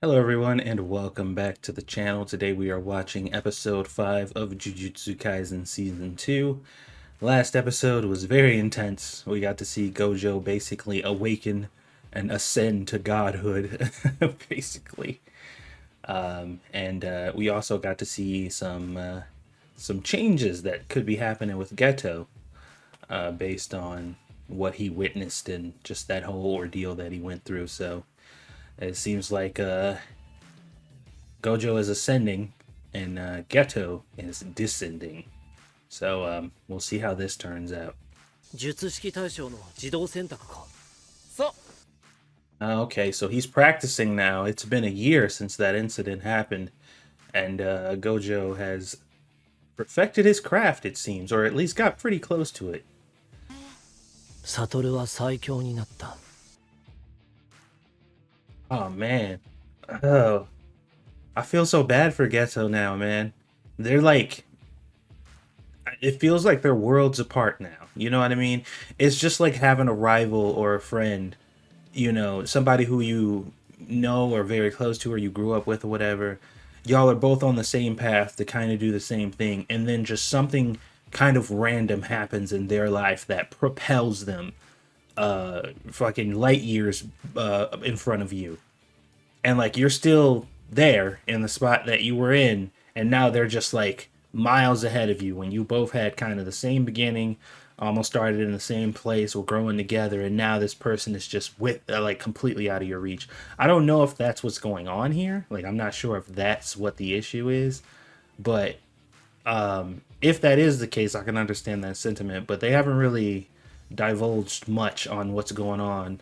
Hello everyone and welcome back to the channel. Today we are watching episode 5 of Jujutsu Kaisen season 2. Last episode was very intense. We got to see Gojo basically awaken and ascend to godhood, basically. And we also got to see some changes that could be happening with Geto, based on what he witnessed and just that whole ordeal that he went through. So it seems like Gojo is ascending and Geto is descending. So we'll see how this turns out. 術式対象の自動選択か。さ Okay, so he's practicing now. It's been a year since that incident happened, and Gojo has perfected his craft, it seems, or at least got pretty close to it. サトルは最強になった。Oh man, oh, I feel so bad for Geto now, man. They're like, it feels like they're worlds apart now. You know what I mean? It's just like having a rival or a friend, somebody who you know or very close to or you grew up with or whatever. Y'all are both on the same path to kind of do the same thing, and then just something kind of random happens in their life that propels them fucking light years in front of you. And like you're still there in the spot that you were in, and now they're just like miles ahead of you when you both had kind of the same beginning, almost started in the same place, were growing together, and now this person is just with like completely out of your reach. I don't know if that's what's going on here. Like I'm not sure if that's what the issue is, but if that is the case, I can understand that sentiment. But they haven't really divulged much on what's going on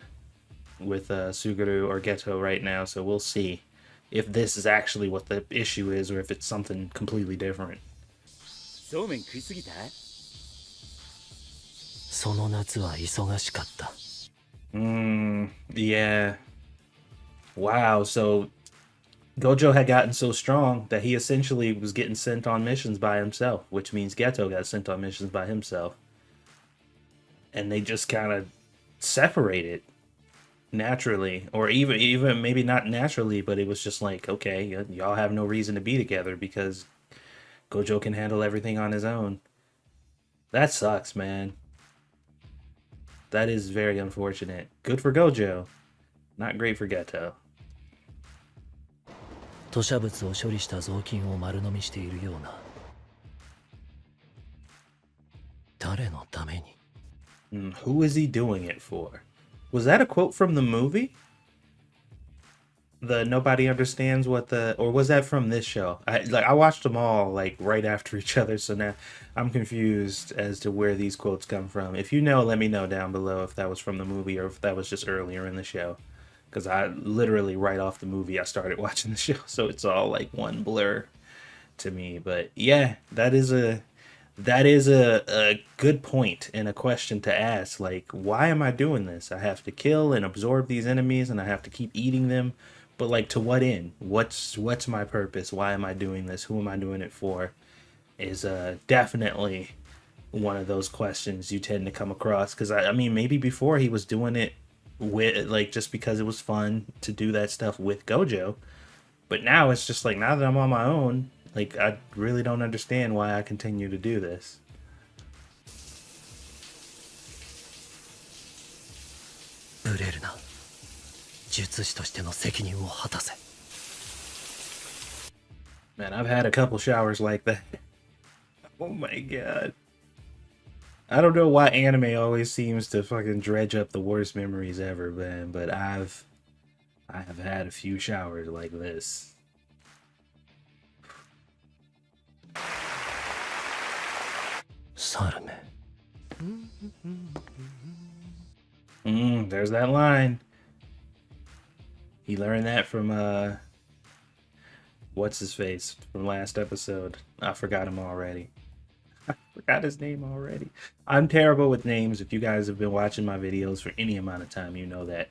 with Suguru or Geto right now, so we'll see if this is actually what the issue is or if it's something completely different. そうめん食いすぎたその夏は忙しかった。Yeah. Wow, so Gojo had gotten so strong that he essentially was getting sent on missions by himself, which means Geto got sent on missions by himself. And they just kind of separated naturally, or even maybe not naturally, but it was just like, okay, y'all have no reason to be together because Gojo can handle everything on his own. That sucks, man. That is very unfortunate. Good for Gojo, not great for Geto. 吐砂物を処理した雑巾を丸飲みしているような。誰のために Who is he doing it for? Was that a quote from the movie? The nobody understands what the, or was that from this show? I watched them all like right after each other, so now I'm confused as to where these quotes come from. If you know, let me know down below if that was from the movie or if that was just earlier in the show. Because I literally right off the movie I started watching the show, so it's all like one blur to me. But yeah, that is a good point and a question to ask. Like, why am I doing this? I have to kill and absorb these enemies, and I have to keep eating them. But like, to what end? What's my purpose? Why am I doing this? Who am I doing it for? Is definitely one of those questions you tend to come across. Because I mean, maybe before he was doing it with like just because it was fun to do that stuff with Gojo, but now it's just like now that I'm on my own, like I really don't understand why I continue to do this. ブレるな。術師としての責任を果たせ。Man, I've had a couple showers like that. Oh my god. I don't know why anime always seems to fucking dredge up the worst memories ever, man, but I have had a few showers like this. Sarme. There's that line. He learned that from what's his face from last episode. I forgot him already. I forgot his name already. I'm terrible with names. If you guys have been watching my videos for any amount of time, you know that.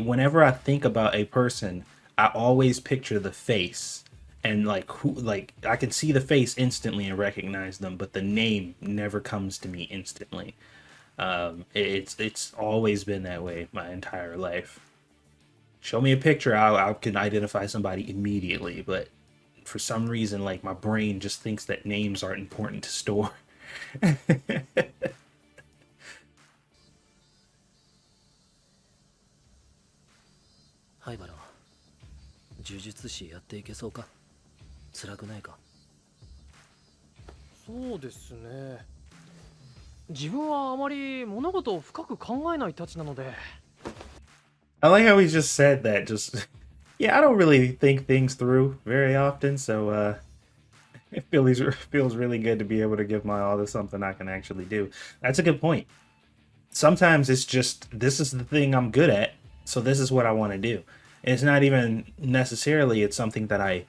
Whenever I think about a person, I always picture the face and like who, like I can see the face instantly and recognize them, but the name never comes to me instantly. It's always been that way my entire life. Show me a picture, I can identify somebody immediately. But for some reason, like my brain just thinks that names aren't important to store. 灰原、呪術師やっていけそうか？辛くないか？そうですね。自分はあまり物事を深く考えないたちなので。I like how he just said that. Just yeah, I don't really think things through very often, so it feels really good to be able to give my all to something I can actually do. That's a good point. Sometimes it's just this is the thing I'm good at, so this is what I want to do. And it's not even necessarily it's something that I,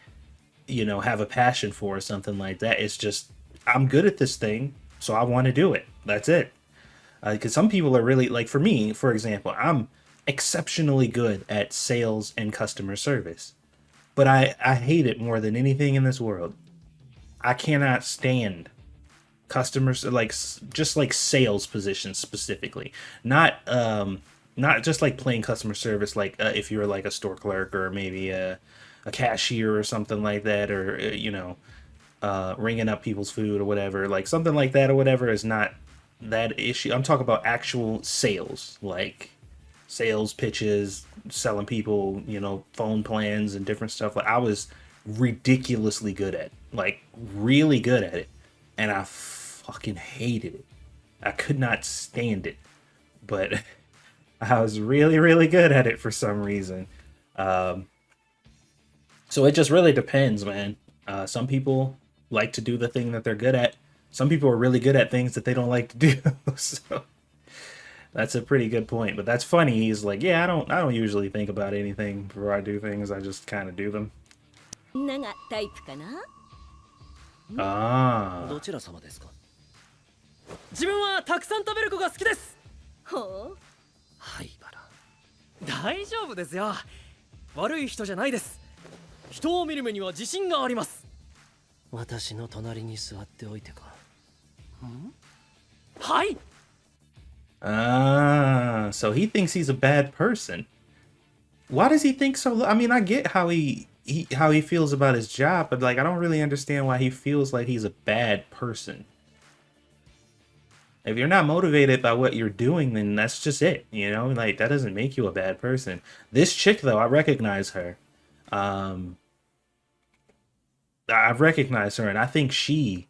have a passion for or something like that. It's just I'm good at this thing, so I want to do it. That's it. Because some people are really like for me, for example, I'm exceptionally good at sales and customer service, but I hate it more than anything in this world. I cannot stand customers like just like sales positions specifically, not just like plain customer service like if you're like a store clerk or maybe a cashier or something like that, or ringing up people's food or whatever, like something like that or whatever is not that issue. I'm talking about actual sales, like sales pitches, selling people, phone plans and different stuff. Like I was ridiculously good at, like really good at it, and I fucking hated it. I could not stand it, but I was really, really good at it for some reason. So it just really depends, man. Some people like to do the thing that they're good at. Some people are really good at things that they don't like to do. So that's a pretty good point. But that's funny. He's like, yeah, I don't usually think about anything before I do things. I just kind of do them. みんながタイプかな。Ah. どちら様ですか？自分はたくさん食べる子が好きです。ほう。灰原。大丈夫ですよ。悪い人じゃないです。人を見る目には自信があります。私の隣に座っておいてか。はい。Ah, so he thinks he's a bad person. Why does he think so? I mean, I get how he feels about his job, but like I don't really understand why he feels like he's a bad person. If you're not motivated by what you're doing, then that's just it, like that doesn't make you a bad person. This chick though, I recognize her. I've recognized her, and I think she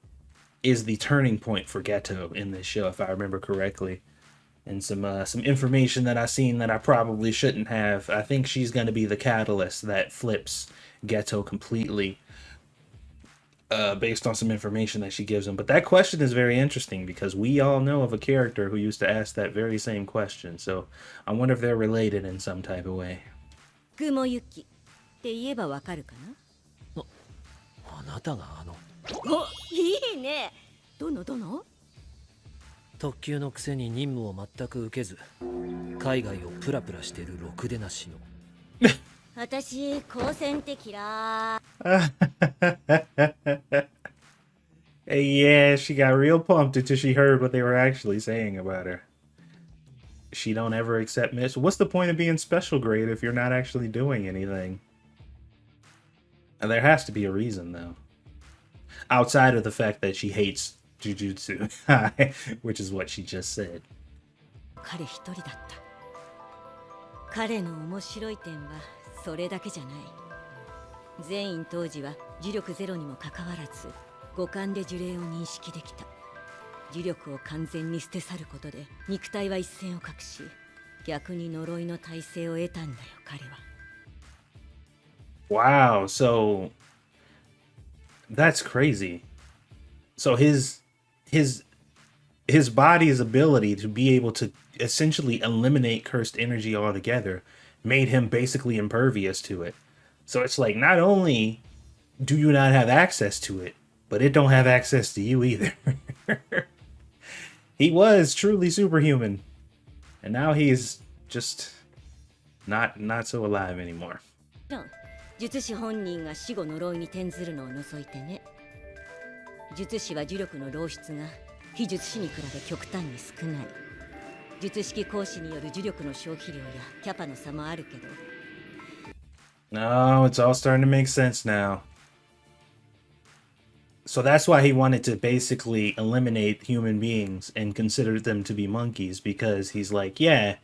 is the turning point for Geto in this show, if I remember correctly. And some information that I've seen that I probably shouldn't have. I think she's going to be the catalyst that flips Geto completely, based on some information that she gives him. But that question is very interesting because we all know of a character who used to ask that very same question. So I wonder if they're related in some type of way. 雲行きって言えばわかるかな。あなたがお、いいね。どの特急のくせに任務を全く受けず海外をプラプラしてるろくでなしの。私高専って嫌。Yeah, she got real pumped until she heard what they were actually saying about her. She don't ever accept miss. What's the point of being special grade if you're not actually doing anything? And there has to be a reason, though. Outside of the fact that she hates Jujutsu, which is what she just said. 彼一人だった。彼の面白い点はそれだけじゃない。全員当時は呪力ゼロにもかかわらず五感で呪霊を認識できた。呪力を完全に捨て去ることで肉体は一線を画し、逆に呪いの耐性を得たんだよ彼は。Wow, so that's crazy. So his body's ability to be able to essentially eliminate cursed energy altogether made him basically impervious to it. So it's like not only do you not have access to it, but it don't have access to you either. He was truly superhuman, and now he's just not so alive anymore. 術師本人が死後呪いに転ずるのを除いてね。術師は呪力の漏出が非術師に比べ極端に少ない。術式講師による呪力の消費量やキャパの差もあるけど、No, it's all starting to make sense now. So that's why he wanted to basically eliminate human beings and consider them to be monkeys, because he's like, yeah,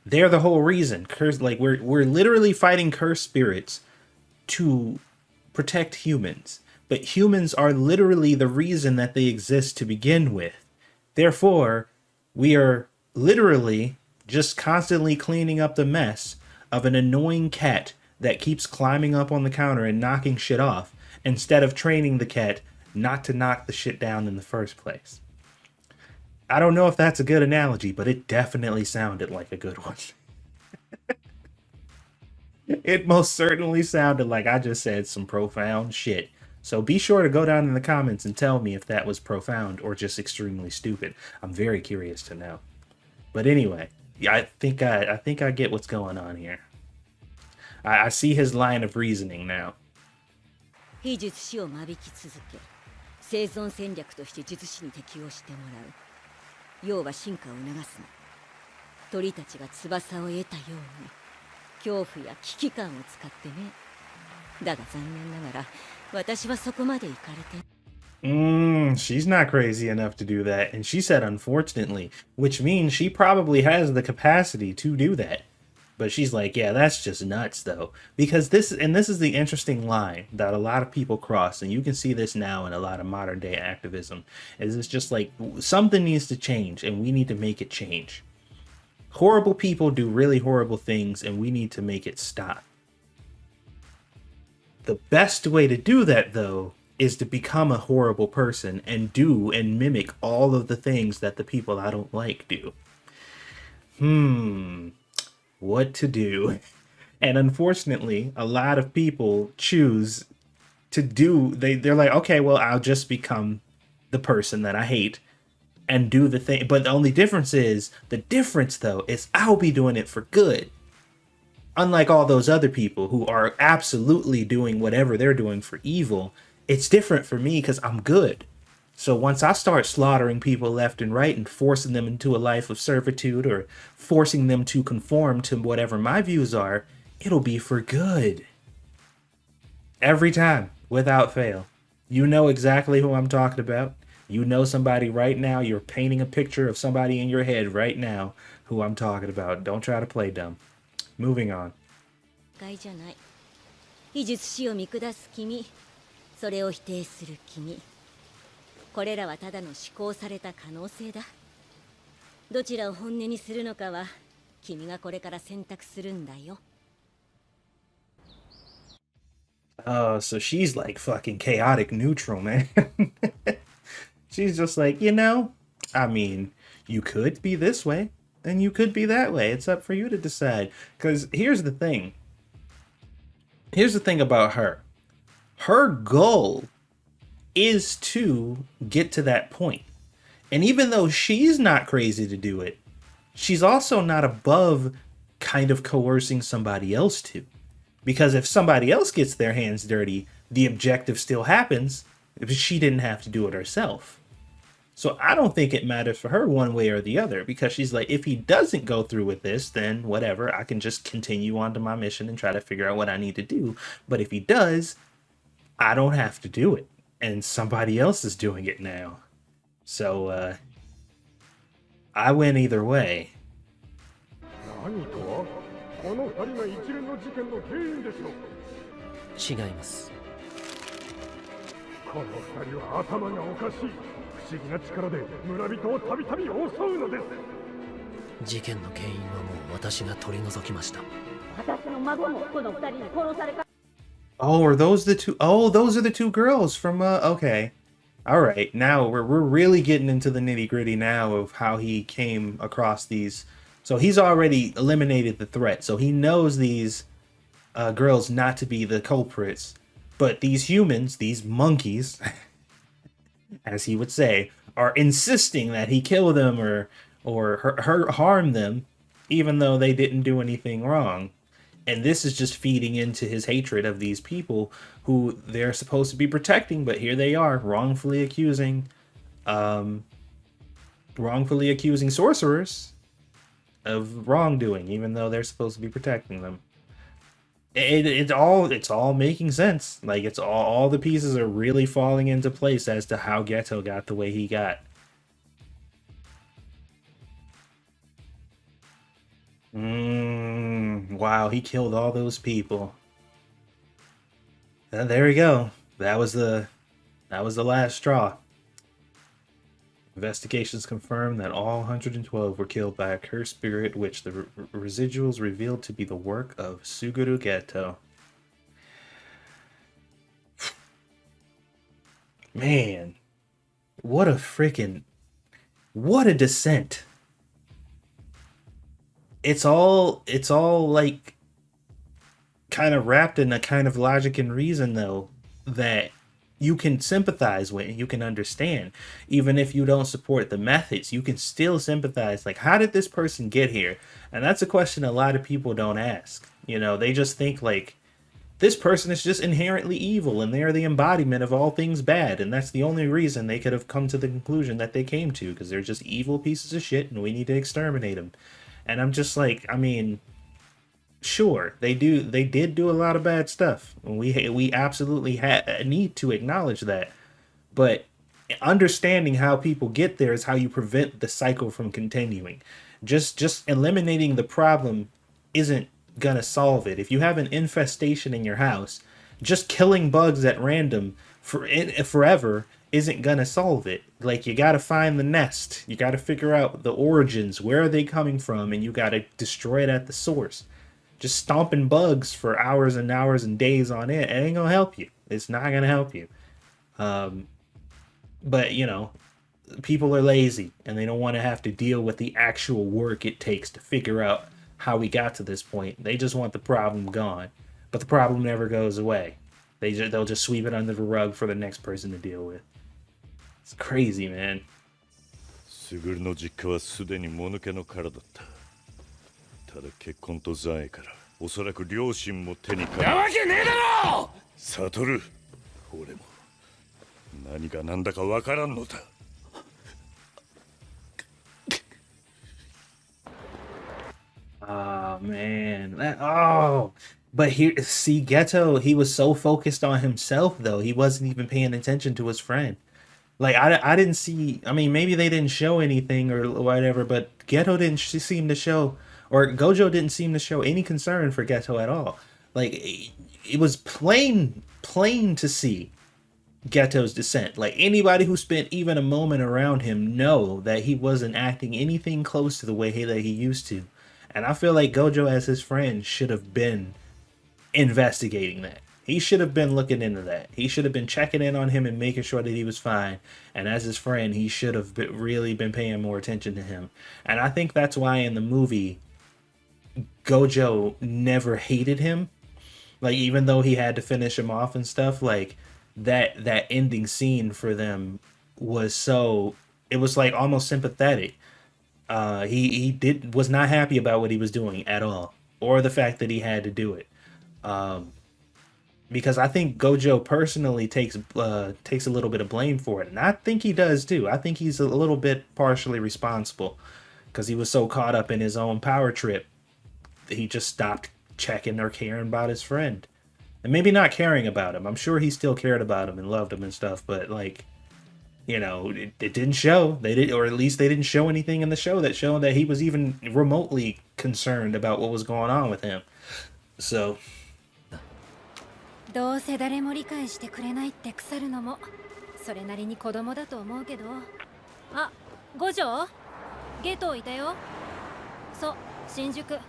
they're the whole reason. Curse, like we're literally fighting cursed spirits to protect humans, but humans are literally the reason that they exist to begin with. Therefore, we are literally just constantly cleaning up the mess of an annoying cat that keeps climbing up on the counter and knocking shit off, instead of training the cat not to knock the shit down in the first place. I don't know if that's a good analogy, but it definitely sounded like a good one. It most certainly sounded like I just said some profound shit. So be sure to go down in the comments and tell me if that was profound or just extremely stupid. I'm very curious to know. But anyway, yeah, I think I get what's going on here. I see his line of reasoning now. 非術師を間引き続け、生存戦略として術師に適応してもらう。要は進化を促すの。鳥たちが翼を得たように、恐怖や危機感を使ってね。だが残念ながら、私はそこまで行かれて。She's not crazy enough to do that, and she said unfortunately, which means she probably has the capacity to do that. But she's like, yeah, that's just nuts though. Because this is the interesting line that a lot of people cross, and you can see this now in a lot of modern day activism, is it's just like something needs to change and we need to make it change. Horrible people do really horrible things and we need to make it stop. The best way to do that though is to become a horrible person and do and mimic all of the things that the people I don't like do. What to do? And unfortunately, a lot of people choose to do, they're like, okay, well, I'll just become the person that I hate and do the thing. But the only difference though is I'll be doing it for good. Unlike all those other people who are absolutely doing whatever they're doing for evil, it's different for me because I'm good. So once I start slaughtering people left and right and forcing them into a life of servitude or forcing them to conform to whatever my views are, it'll be for good. Every time, without fail. You know exactly who I'm talking about. You know somebody right now. You're painting a picture of somebody in your head right now who I'm talking about. Don't try to play dumb. Moving on. 害じゃない。非術師を見下す君、それを否定する君。これらはただの思考された可能性だ。どちらを本音にするのかは君がこれから選択するんだよ。Oh, so she's like fucking chaotic neutral, man. She's just like, I mean, you could be this way, and you could be that way. It's up for you to decide. Because here's the thing. Here's the thing about her. Her goal is to get to that point. And even though she's not crazy to do it, she's also not above kind of coercing somebody else to. Because if somebody else gets their hands dirty, the objective still happens if she didn't have to do it herself. So I don't think it matters for her one way or the other, because she's like, if he doesn't go through with this, then whatever, I can just continue on to my mission and try to figure out what I need to do. But if he does, I don't have to do it. And somebody else is doing it now. So, I win either way. 何とはこの二人が一連の事件の原因でしょう。違います。この二人は頭がおかしい。不思議な力で村人をたびたび襲うのです。事件の原因はもう私が取り除きました。私の孫もこの二人に殺された。Oh, are those the two? Oh, those are the two girls from, okay. All right, now we're really getting into the nitty gritty now of how he came across these. So he's already eliminated the threat. So he knows these girls not to be the culprits, but these humans, these monkeys, as he would say, are insisting that he kill them or harm them, even though they didn't do anything wrong. And this is just feeding into his hatred of these people who they're supposed to be protecting, but here they are wrongfully accusing sorcerers of wrongdoing, even though they're supposed to be protecting them. It's all making sense. Like it's all the pieces are really falling into place as to how Geto got the way he got. Wow, he killed all those people. And there we go. That was the last straw. Investigations confirmed that all 112 were killed by a cursed spirit, which the residuals revealed to be the work of Suguru Geto. Man, what a descent. It's all like kind of wrapped in a kind of logic and reason though that you can sympathize with and you can understand. Even if you don't support the methods, you can still sympathize. Like, how did this person get here? And that's a question a lot of people don't ask. They just think like this person is just inherently evil and they're the embodiment of all things bad, and that's the only reason they could have come to the conclusion that they came to, because they're just evil pieces of shit and we need to exterminate them. And I'm just like, I mean, sure, they did do a lot of bad stuff. We absolutely need to acknowledge that. But understanding how people get there is how you prevent the cycle from continuing. Just eliminating the problem isn't gonna solve it. If you have an infestation in your house, just killing bugs at random forever isn't gonna solve it. Like, you gotta find the nest, you gotta figure out the origins, where are they coming from, and you gotta destroy it at the source. Just stomping bugs for hours and hours and days on it ain't gonna help you. It's not gonna help you. But people are lazy and they don't want to have to deal with the actual work it takes to figure out how we got to this point. They just want the problem gone, but the problem never goes away. They'll just sweep it under the rug for the next person to deal with. It's crazy, man. スグルの実家はすでにもぬけの殻だった。ただ結婚と残影からおそらく両親も手にかかる。なわけねえだろ！サトル、俺も何が何だかわからんのだ。Oh man, but here, see, Geto, he was so focused on himself though, he wasn't even paying attention to his friend. Like, I didn't see. I mean, maybe they didn't show anything or whatever, but Geto didn't seem to show, or Gojo didn't seem to show any concern for Geto at all. Like, it was plain to see Geto's descent. Like, anybody who spent even a moment around him know that he wasn't acting anything close to the way that he used to. And I feel like Gojo, as his friend, should have been investigating that. He should have been looking into that. He should have been checking in on him and making sure that he was fine. And as his friend, he should have really been paying more attention to him. And I think that's why in the movie, Gojo never hated him. Like, even though he had to finish him off and stuff, like, that ending scene for them was so, it was like almost sympathetic. He was not happy about what he was doing at all, or the fact that he had to do it. Because I think Gojo personally takes a little bit of blame for it, and I think he does too. I think he's a little bit partially responsible because he was so caught up in his own power trip that he just stopped checking or caring about his friend. And maybe not caring about him. I'm sure he still cared about him and loved him and stuff, but like, it didn't show. They did, or at least they didn't show anything in the show that showed that he was even remotely concerned about what was going on with him. So. どうせ誰も理解してくれないって腐るのもそれなりに子供だと思うけど。あ、五条？ゲトいたよ。そう、新宿。や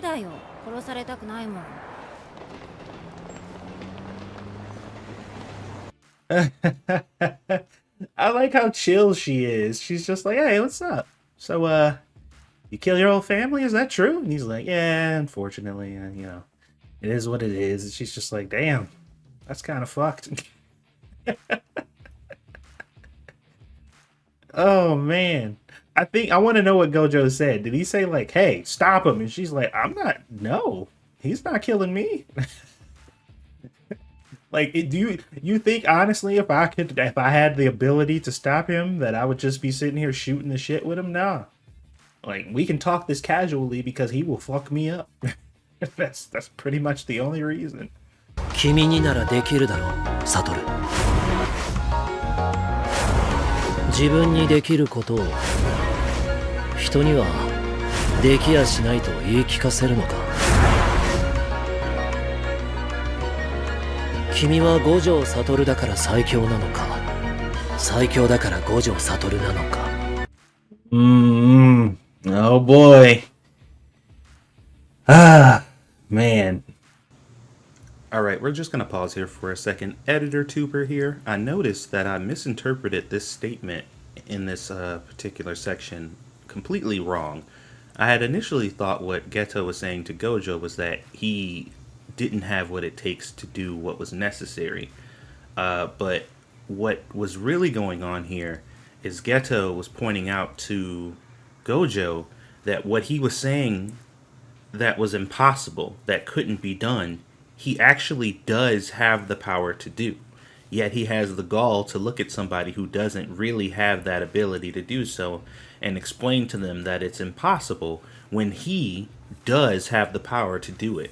だよ、殺されたくないもん。I like how chill she is. She's just like, hey, what's up? So, you kill your whole family? Is that true? And he's like, yeah, unfortunately, it is what it is. And she's just like, damn, that's kind of fucked. Oh, man. I want to know what Gojo said. Did he say, like, hey, stop him? And she's like, no, he's not killing me. Like, do you think honestly, if I had the ability to stop him, that I would just be sitting here shooting the shit with him? Nah. Like, we can talk this casually because he will fuck me up. that's pretty much the only reason. 君にならできるだろう、サトル。自分にできることを人にはできやしないと言い聞かせるのか。君は五条悟だから最強なのか、最強だから五条悟なのか。Oh boy. Ah, man. All right, we're just going to pause here for a second. Editor Tuber here. I noticed that I misinterpreted this statement in this particular section completely wrong. I had initially thought what Geto was saying to Gojo was that he didn't have what it takes to do what was necessary. But what was really going on here is Geto was pointing out to Gojo that what he was saying that was impossible, that couldn't be done, he actually does have the power to do. Yet he has the gall to look at somebody who doesn't really have that ability to do so and explain to them that it's impossible when he does have the power to do it.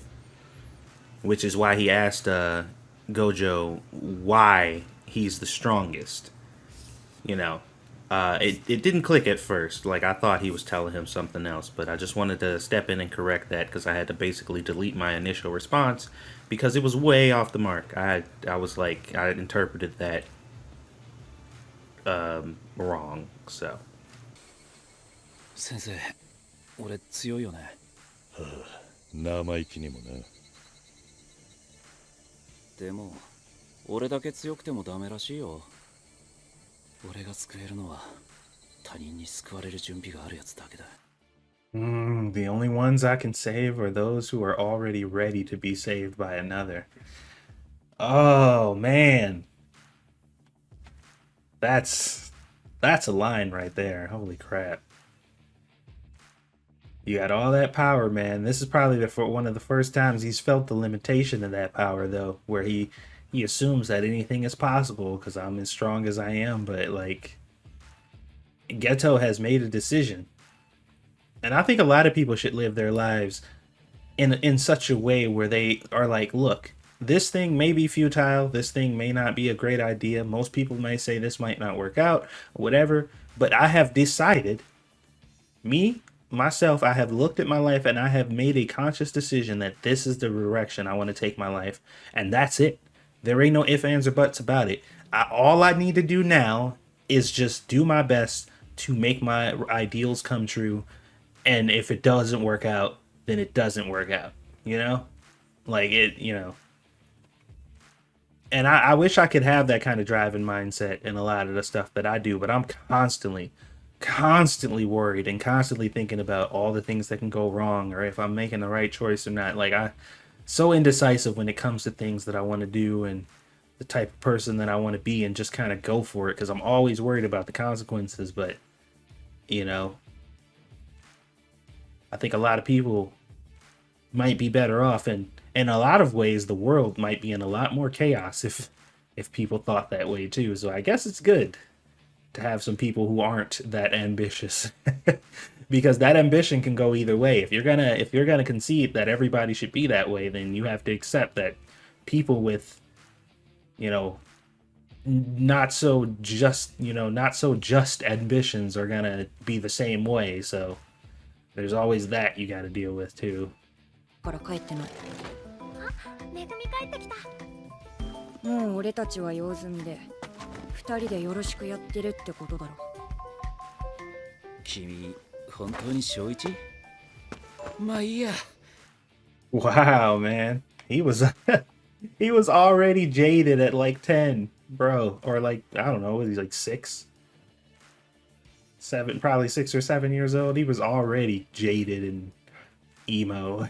Which is why he asked Gojo why he's the strongest. You know, it didn't click at first. Like, I thought he was telling him something else, but I just wanted to step in and correct that because I had to basically delete my initial response because it was way off the mark. I was like, I interpreted that wrong, so. 先生、俺強いよね。生意気にもな。でも、俺だけ強くてもダメらしいよ。俺が救えるのは他人に救われる準備があるやつだけだ。The only ones I can save are those who are already ready to be saved by another. Oh man. That's a line right there. Holy crap. You got all that power, man. This is probably one of the first times he's felt the limitation of that power, though, where he assumes that anything is possible because I'm as strong as I am. But like, Geto has made a decision, and I think a lot of people should live their lives in such a way where they are like, look, this thing may be futile. This thing may not be a great idea. Most people may say this might not work out, whatever. But I have decided, myself, I have looked at my life and I have made a conscious decision that this is the direction I want to take my life. And that's it. There ain't no ifs, ands, or buts about it. All I need to do now is just do my best to make my ideals come true. And if it doesn't work out, then it doesn't work out. You know? Like it, you know. And I wish I could have that kind of drive and mindset in a lot of the stuff that I do, but I'm constantly worried and constantly thinking about all the things that can go wrong or if I'm making the right choice or not. Like, I'm so indecisive when it comes to things that I want to do and the type of person that I want to be, and just kind of go for it because I'm always worried about the consequences. But, you know, I think a lot of people might be better off, and in a lot of ways the world might be in a lot more chaos if people thought that way too. So I guess it's good to have some people who aren't that ambitious because that ambition can go either way. If you're gonna concede that everybody should be that way, then you have to accept that people with, you know, not so just ambitions are gonna be the same way. So there's always that you got to deal with too. から帰ってない。めぐみ帰ってきた。もう俺たちは用済みで、二人でよろしくやってるってことだろ。君、本当に小一？まあいいや。Wow, man. He was already jaded at like 10, bro. Or like, I don't know, was he like 6? 7, probably 6 or 7 years old. He was already jaded and emo.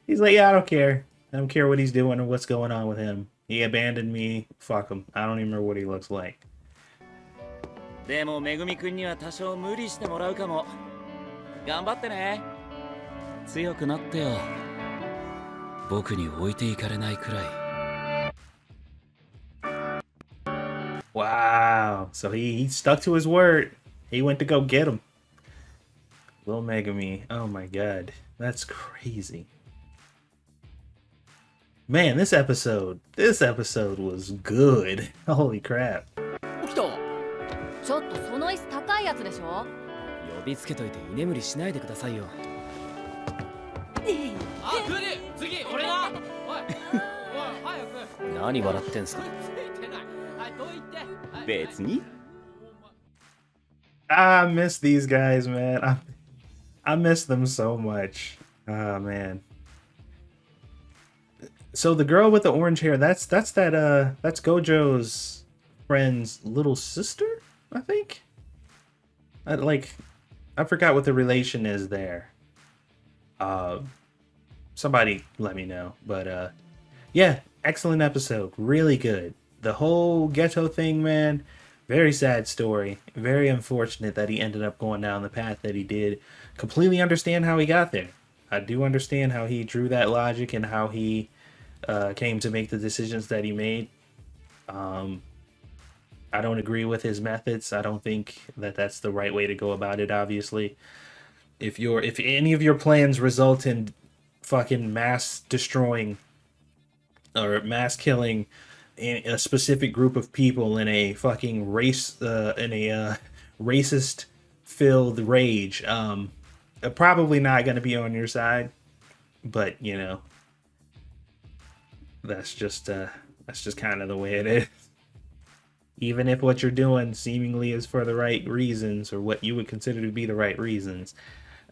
He's like, yeah, I don't care. I don't care what he's doing or what's going on with him. He abandoned me. Fuck him. I don't even remember what he looks like. でもめぐみくんには多少無理してもらうかも。頑張ってね。強くなってよ。僕に置いていかれないくらい。Wow. So he stuck to his word. He went to go get him. Little Megumi. Oh my god. That's crazy. Man, this episode was good. Holy crap. 起きた。ちょっとその椅子高いやつでしょ。呼びつけといて居眠りしないでくださいよ。あ、クリ、次俺な。おい、おい、早く。何笑ってんすか。ついてない。はい、どう言って。別に。I miss these guys, man. I miss them so much. Oh man. So the girl with the orange hair, that's Gojo's friend's little sister, I think. I forgot what the relation is there. Somebody let me know. But yeah, excellent episode. Really good. The whole ghetto thing, man, very sad story. Very unfortunate that he ended up going down the path that he did. Completely understand how he got there. I do understand how he drew that logic and how he came to make the decisions that he made. I don't agree with his methods. I don't think that that's the right way to go about it, obviously. If any of your plans result in fucking mass destroying or mass killing a specific group of people in a fucking racist filled rage, probably not going to be on your side. But you know, that's just kind of the way it is. Even if what you're doing seemingly is for the right reasons, or what you would consider to be the right reasons,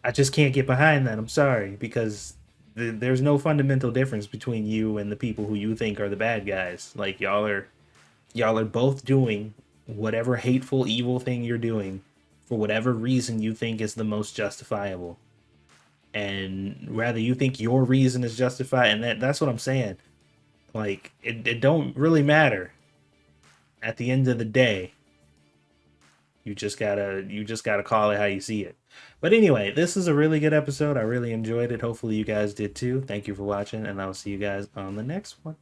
I just can't get behind that. I'm sorry, because there's no fundamental difference between you and the people who you think are the bad guys. Like y'all are both doing whatever hateful, evil thing you're doing for whatever reason you think is the most justifiable. And rather you think your reason is justified, and that's what I'm saying. Like it don't really matter. At the end of the day, you just gotta call it how you see it. But anyway, this is a really good episode. I really enjoyed it. Hopefully you guys did too. Thank you for watching, and I will see you guys on the next one.